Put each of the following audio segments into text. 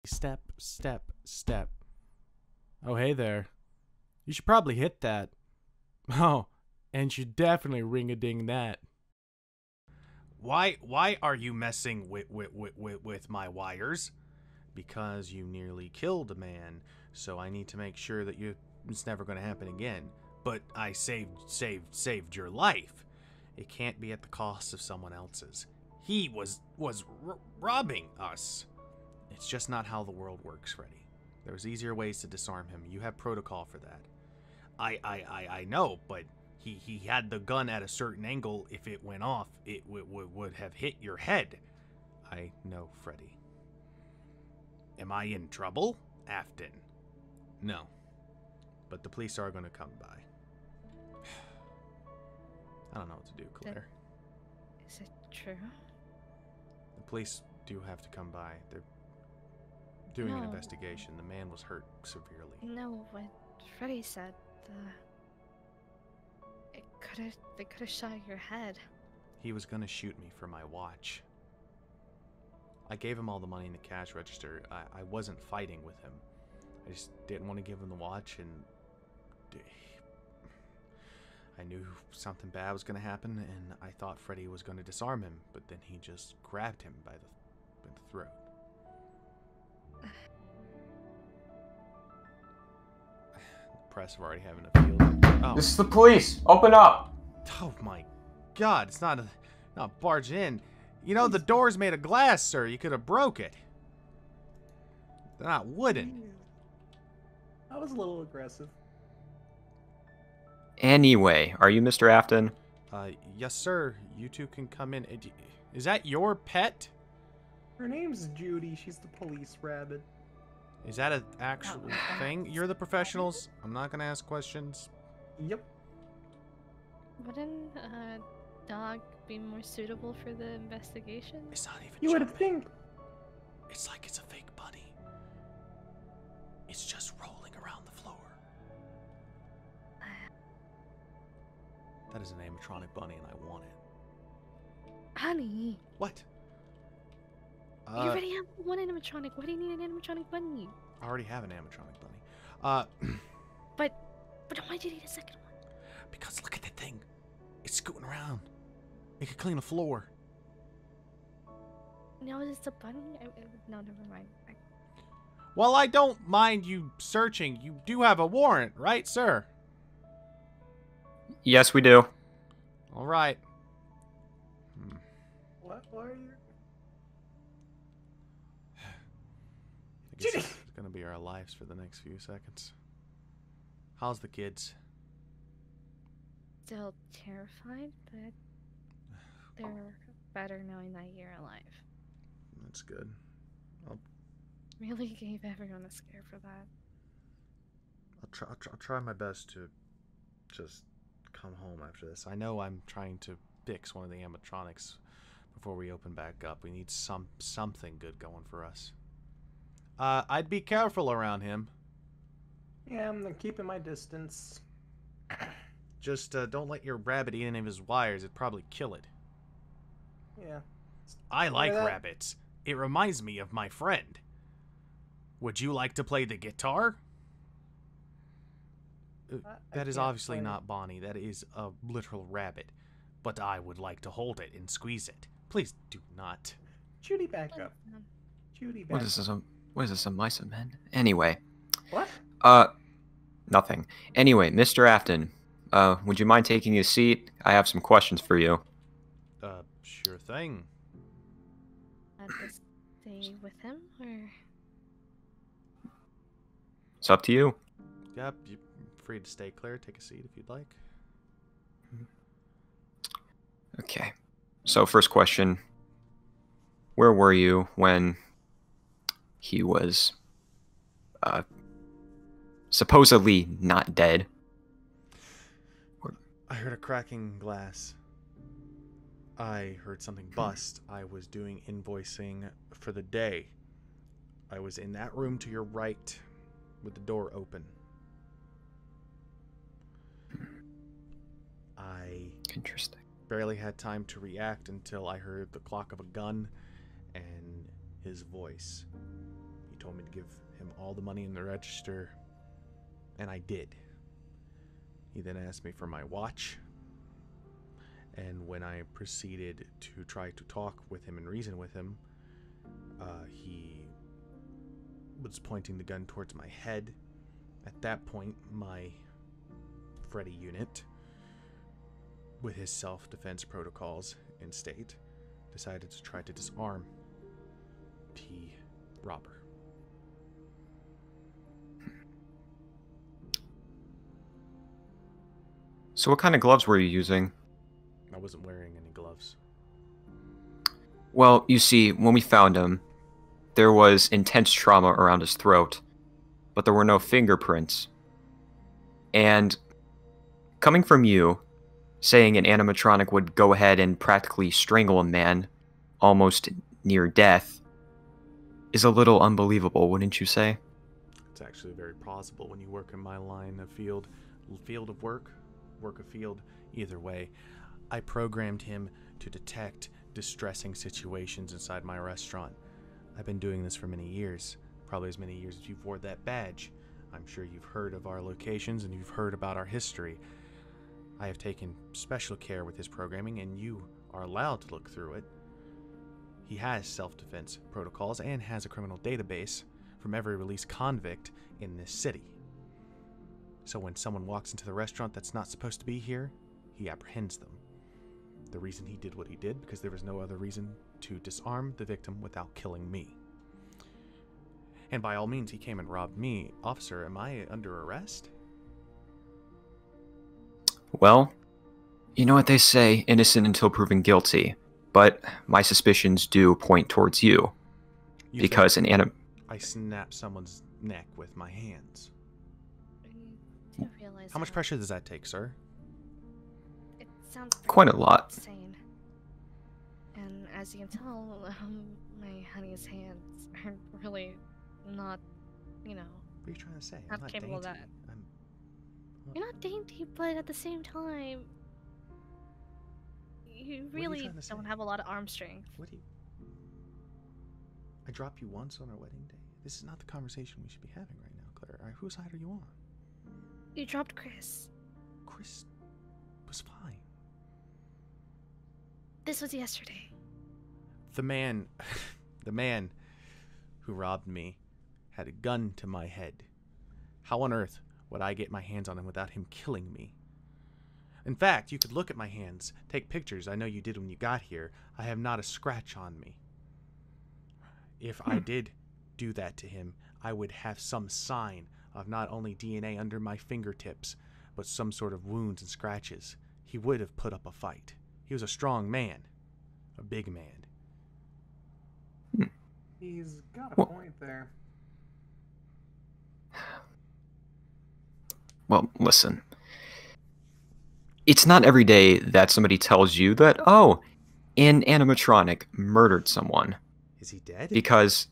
Step, step, step. Oh, hey there. You should probably hit that. Oh, and you definitely ring-a-ding that. Why are you messing with my wires? Because you nearly killed a man, so I need to make sure that it's never going to happen again. But I saved your life. It can't be at the cost of someone else's. He was robbing us. It's just not how the world works, Freddy. There's easier ways to disarm him. You have protocol for that. I know, but he had the gun at a certain angle. If it went off, it would have hit your head. I know, Freddy. Am I in trouble, Afton? No. But the police are going to come by. I don't know what to do, Claire. Is it true? The police do have to come by. They're doing an investigation. The man was hurt severely. No, what Freddy said, they could have shot your head. He was gonna shoot me for my watch. I gave him all the money in the cash register. I wasn't fighting with him. I just didn't want to give him the watch, and I knew something bad was gonna happen, and I thought Freddy was gonna disarm him, but then he just grabbed him by the throat. The press are already having a field. Oh. This is the police. Open up. Oh my God! It's not barge in. You know the door's made of glass, sir. You could have broke it. They're not wooden. That was a little aggressive. Anyway, are you Mr. Afton? Yes, sir. You two can come in. Is that your pet? Her name's Judy. She's the police rabbit. Is that an actual thing? You're the professionals. I'm not gonna ask questions. Yep. Wouldn't a dog be more suitable for the investigation? It's not even. You would think. It's like it's a fake bunny. It's just rolling around the floor. That is an animatronic bunny, and I want it. Honey. What? You already have one animatronic. Why do you need an animatronic bunny? I already have an animatronic bunny. But why did you need a second one? Because look at that thing. It's scooting around. It could clean a floor. No, it's a bunny? No, never mind. Well, I don't mind you searching. You do have a warrant, right, sir? Yes, we do. All right. What are you? I guess it's gonna be our lives for the next few seconds. How's the kids? Still terrified, but they're better knowing that you're alive. That's good. Really gave everyone a scare for that. I'll try my best to just come home after this. I know I'm trying to fix one of the animatronics before we open back up. We need something good going for us. I'd be careful around him. Yeah, I'm keeping my distance. Just don't let your rabbit eat any of his wires. It'd probably kill it. Yeah. I like rabbits. It reminds me of my friend. Would you like to play the guitar? That is obviously not Bonnie. That is a literal rabbit. But I would like to hold it and squeeze it. Please do not. Judy, back up. Judy, back What is this, a mice and men? Anyway. What? Nothing. Anyway, Mr. Afton, would you mind taking a seat? I have some questions for you. Sure thing. To stay with him, or? It's up to you. Yep, you're free to stay clear. Take a seat if you'd like. Okay. So, first question. Where were you when he was supposedly not dead? I heard a cracking glass. I heard something bust. I was doing invoicing for the day. I was in that room to your right with the door open. I Interesting. barely had time to react until I heard the clock of a gun and his voice. He told me to give him all the money in the register, and I did. He then asked me for my watch, and when I proceeded to try to talk with him and reason with him, he was pointing the gun towards my head. At that point, my Freddy unit, with his self-defense protocols in state, decided to try to disarm the robber. So what kind of gloves were you using? I wasn't wearing any gloves. Well, you see, when we found him, there was intense trauma around his throat, but there were no fingerprints. And coming from you, saying an animatronic would go ahead and practically strangle a man almost near death is a little unbelievable, wouldn't you say? It's actually very plausible when you work in my line of field of work of field, either way. I programmed him to detect distressing situations inside my restaurant. I've been doing this for many years, probably as many years as you've wore that badge. I'm sure you've heard of our locations and you've heard about our history. I have taken special care with his programming, and you are allowed to look through it. He has self-defense protocols and has a criminal database from every released convict in this city. So when someone walks into the restaurant that's not supposed to be here, he apprehends them. The reason he did what he did, because there was no other reason to disarm the victim without killing me. And by all means, he came and robbed me. Officer, am I under arrest? Well, you know what they say, innocent until proven guilty. But my suspicions do point towards you. Because I snapped someone's neck with my hands. You do realize How much pressure does that take, sir? It sounds quite a lot. insane. And as you can tell, my honey's hands are really not, you know, What are you trying to say? not I'm not capable of dainty. that. I'm... You're not dainty, but at the same time, you What are you really trying to say? don't have a lot of arm strength. What do you... I dropped you once on our wedding day? This is not the conversation we should be having right now, Claire. All right, whose side are you on? You dropped Chris. Chris was fine. This was yesterday. The man who robbed me had a gun to my head. How on earth would I get my hands on him without him killing me? In fact, you could look at my hands, take pictures. I know you did when you got here. I have not a scratch on me. If I did do that to him, I would have some sign of not only DNA under my fingertips, but some sort of wounds and scratches. He would have put up a fight. He was a strong man. A big man. He's got a point there. Well, listen. It's not every day that somebody tells you that, oh, an animatronic murdered someone. Is he dead? Because...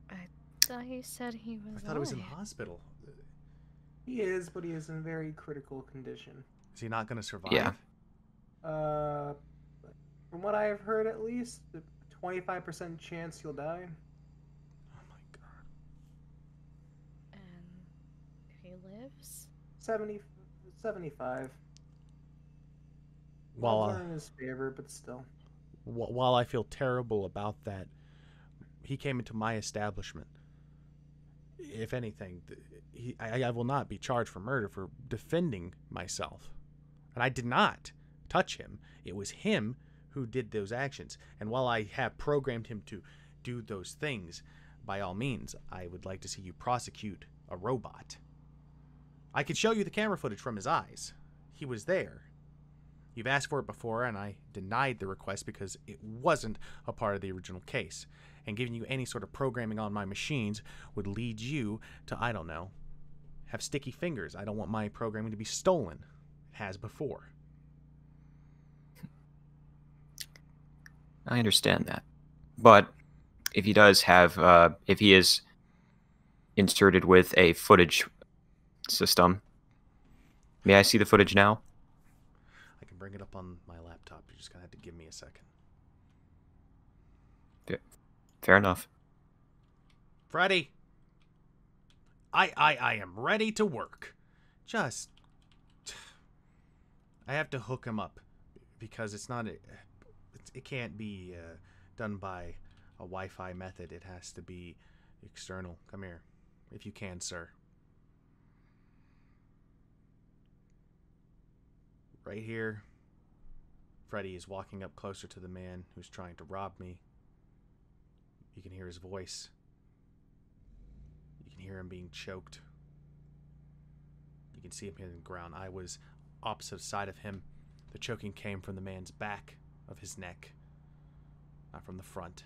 I thought you said he was I thought he was in the alive. hospital. He is, but he is in very critical condition. Is he not going to survive? Yeah. From what I have heard, at least, a 25% chance he'll die. Oh my god. And if he lives? 75. While, Odds are in his favor, but still. while I feel terrible about that, he came into my establishment. If anything, I will not be charged for murder for defending myself. And I did not touch him. It was him who did those actions. And while I have programmed him to do those things, by all means, I would like to see you prosecute a robot. I could show you the camera footage from his eyes. He was there. You've asked for it before, and I denied the request because it wasn't a part of the original case. And giving you any sort of programming on my machines would lead you to, I don't know, have sticky fingers. I don't want my programming to be stolen. It has before. I understand that. But if he does have, if he is inserted with a footage system, may I see the footage now? I can bring it up on my laptop. You're just going to have to give me a second. Fair enough. Freddy, I am ready to work. Just, I have to hook him up because it's not, it can't be done by a Wi-Fi method. It has to be external. Come here, if you can, sir. Right here, Freddy is walking up closer to the man who's trying to rob me. You can hear his voice. You can hear him being choked. You can see him hitting the ground. I was opposite side of him. The choking came from the man's back of his neck, not from the front.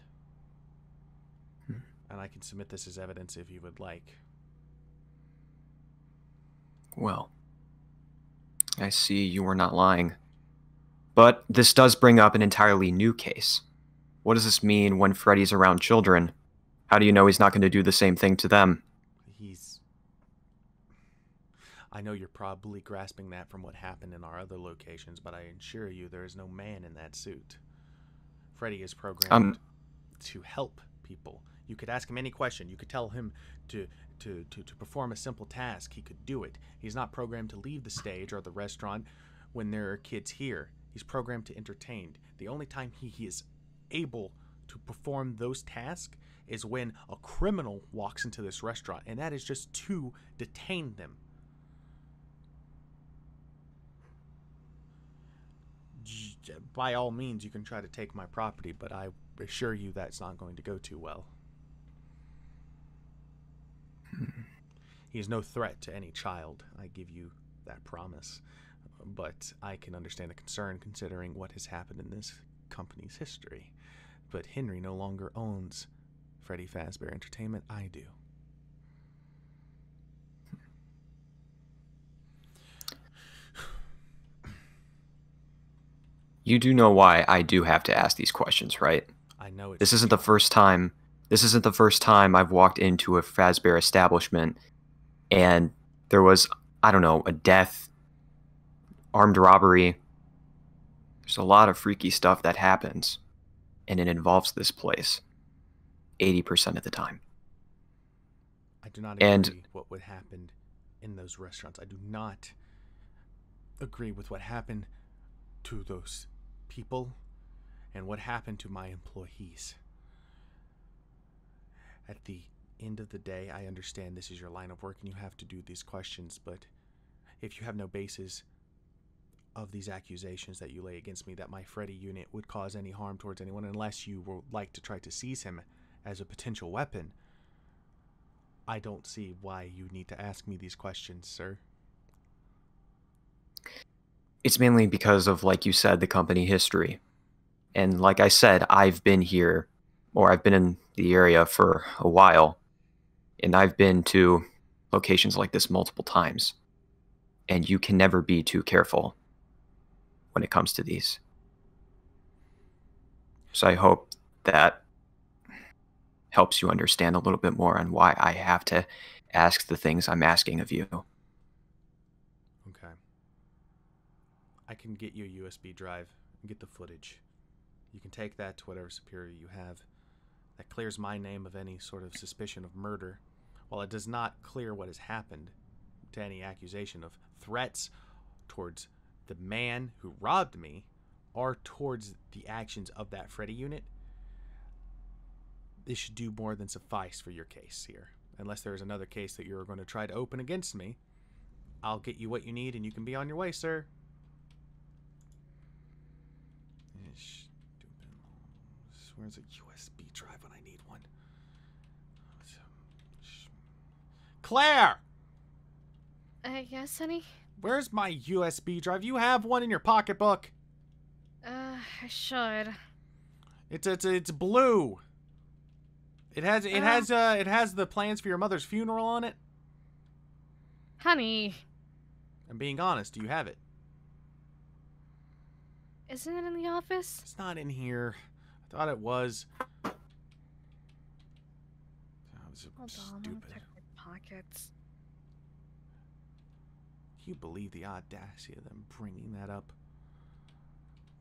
And I can submit this as evidence if you would like. Well, I see you were not lying. But this does bring up an entirely new case. What does this mean when Freddy's around children? How do you know he's not going to do the same thing to them? I know you're probably grasping that from what happened in our other locations, but I assure you there is no man in that suit. Freddy is programmed to help people. You could ask him any question. You could tell him to perform a simple task. He could do it. He's not programmed to leave the stage or the restaurant when there are kids here. He's programmed to entertain. The only time he is able to perform those tasks is when a criminal walks into this restaurant, and that is just to detain them. By all means, you can try to take my property, but I assure you that's not going to go too well. He is no threat to any child. I give you that promise. But I can understand the concern considering what has happened in this company's history. But Henry no longer owns Freddy Fazbear Entertainment. I do. You do know why I do have to ask these questions, right? I know it. This isn't the first time. This isn't the first time I've walked into a Fazbear establishment and there was, I don't know, a death, armed robbery. There's a lot of freaky stuff that happens, and it involves this place 80% of the time. I do not agree what would happen in those restaurants. I do not agree with what happened to those people and what happened to my employees. At the end of the day, I understand this is your line of work and you have to do these questions, but if you have no basis of these accusations that you lay against me that my Freddy unit would cause any harm towards anyone unless you would like to try to seize him as a potential weapon, I don't see why you need to ask me these questions, sir. It's mainly because of, like you said, the company history. And like I said, I've been here, or I've been in the area for a while, and I've been to locations like this multiple times. And you can never be too careful when it comes to these. So I hope that helps you understand a little bit more on why I have to ask the things I'm asking of you. Okay. I can get you a USB drive and get the footage. You can take that to whatever superior you have. That clears my name of any sort of suspicion of murder, while it does not clear what has happened to any accusation of threats towards the man who robbed me or towards the actions of that Freddy unit. This should do more than suffice for your case here. Unless there is another case that you're going to try to open against me, I'll get you what you need and you can be on your way, sir. Where's a USB drive when I need one? Claire! Yes, honey? Where's my USB drive? You have one in your pocketbook. I should. It's blue. It has the plans for your mother's funeral on it. Honey. I'm being honest. Do you have it? Isn't it in the office? It's not in here. I thought it was. That was Hold on, stupid. I'll check my pockets. Can you believe the audacity of them bringing that up?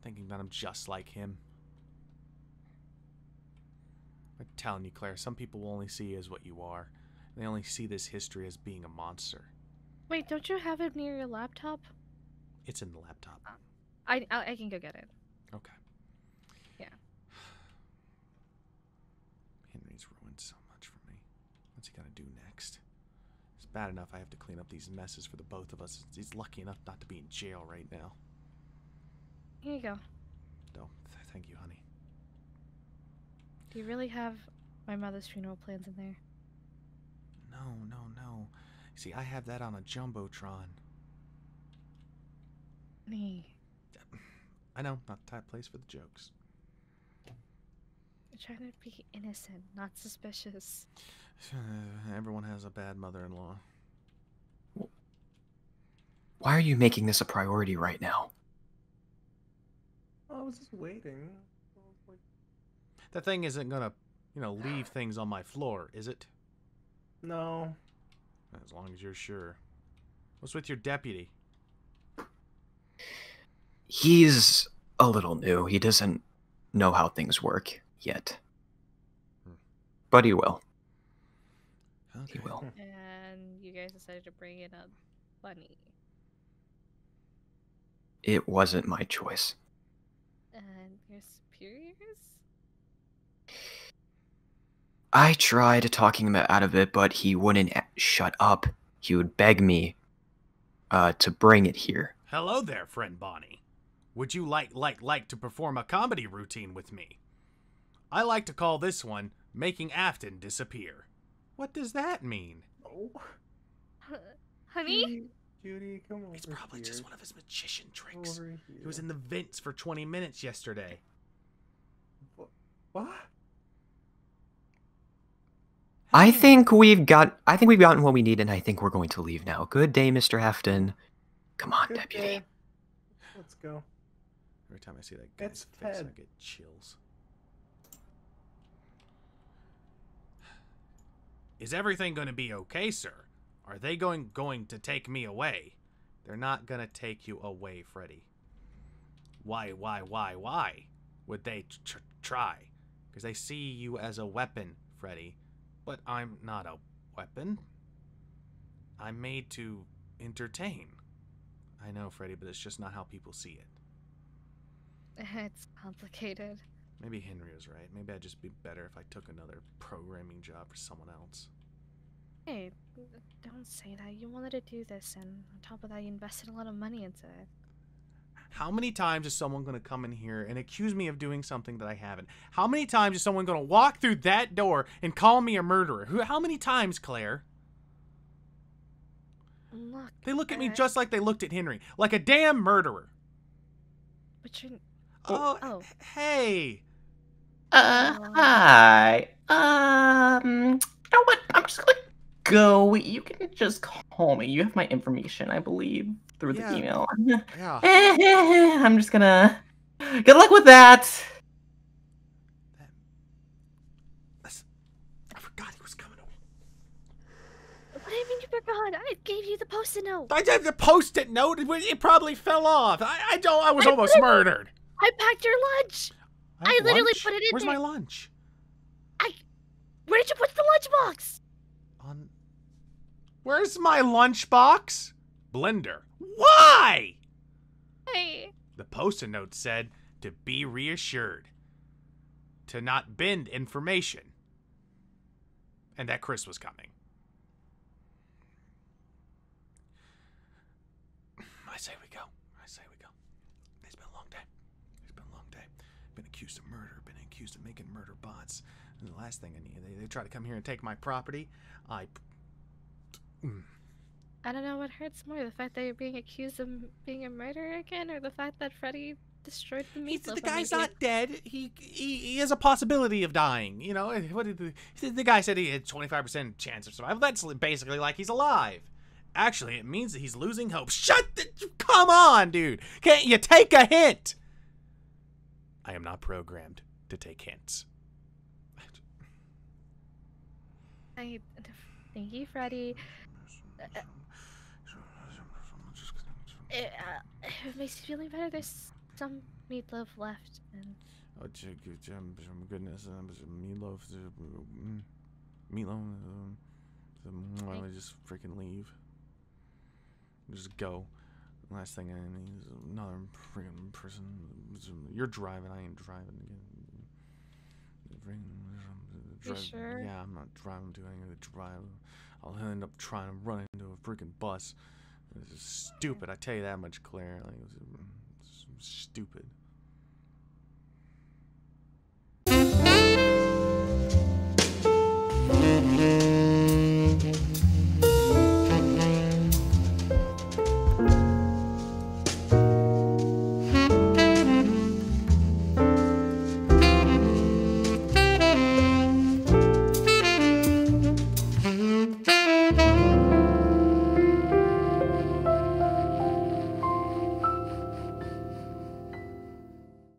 Thinking that I'm just like him. I'm telling you, Claire, some people will only see you as what you are. They only see this history as being a monster. Wait, don't you have it near your laptop? It's in the laptop. I can go get it. Okay. Yeah. Henry's ruined so much for me. What's he gonna do next? It's bad enough I have to clean up these messes for the both of us. He's lucky enough not to be in jail right now. Here you go. No, thank you, honey. Do you really have my mother's funeral plans in there? No, no, no. See, I have that on a jumbotron. Me. I know, not the type place for the jokes. I'm trying to be innocent, not suspicious. Everyone has a bad mother-in-law. Why are you making this a priority right now? I was just waiting. The thing isn't gonna, leave things on my floor, is it? No. As long as you're sure. What's with your deputy? He's a little new. He doesn't know how things work yet. But he will. Okay. He will. And you guys decided to bring in a bunny. It wasn't my choice. And your superiors? I tried talking him out of it, but he wouldn't shut up. He would beg me to bring it here. Hello there, friend Bonnie. Would you like to perform a comedy routine with me? I like to call this one Making Afton Disappear. What does that mean? Oh. Honey? Judy, come over. It's probably here. just one of his magician tricks. Over He was here. in the vents for 20 minutes yesterday. What? I think we've gotten what we need, and I think we're going to leave now. Good day, Mr. Hefton. Come on, Good deputy. day. Let's go. Every time I see that guy's It's face, Ted. I get chills. Is everything going to be okay, sir? Are they going to take me away? They're not going to take you away, Freddy. Why would they try? Because they see you as a weapon, Freddy. But I'm not a weapon. I'm made to entertain. I know, Freddy, but it's just not how people see it. It's complicated. Maybe Henry was right. Maybe I'd just be better if I took another programming job for someone else. Hey, don't say that. You wanted to do this, and on top of that, you invested a lot of money into it. How many times is someone going to come in here and accuse me of doing something that I haven't? How many times is someone going to walk through that door and call me a murderer? How many times, Claire? Look. They look at me just like they looked at Henry. Like a damn murderer. But you're... Oh. Hey. Hi. You know what? I'm just gonna go. You can just call me. You have my information, I believe, through the Yeah. email. Yeah. I'm just gonna... Good luck with that! I forgot he was coming over. What do you mean you forgot? I gave you the post-it note. I did the post-it note. It probably fell off. I was almost murdered. I packed your lunch. I have literally lunch? put it in Where's there. my lunch? Where did you put the lunchbox? Where's my lunchbox? Blender. Why? Hey. The post-it note said to be reassured, to not bend information, and that Chris was coming. I say we go. It's been a long day. Been accused of murder. Been accused of making murder bots. And the last thing I need, they try to come here and take my property. I don't know what hurts more, the fact that you're being accused of being a murderer again, or the fact that Freddy destroyed the meatloaf. The guy's not dead. He has a possibility of dying. You know, what did the guy said he had 25% chance of survival. That's basically like he's alive. Actually, it means that he's losing hope. Come on, dude. Can't you take a hint? I am not programmed to take hints. Thank you, Freddy. If it makes you feeling better, there's some meatloaf left, and Oh, goodness, meatloaf. Meatloaf. Why don't I just freaking leave? Just go. Last thing I need is another freaking person. You're driving, I ain't driving again. You sure? Yeah, I'm not driving to any of the drive. I'll end up trying to run into a freaking bus. This is stupid, I tell you that much, Claire. Like, it's stupid.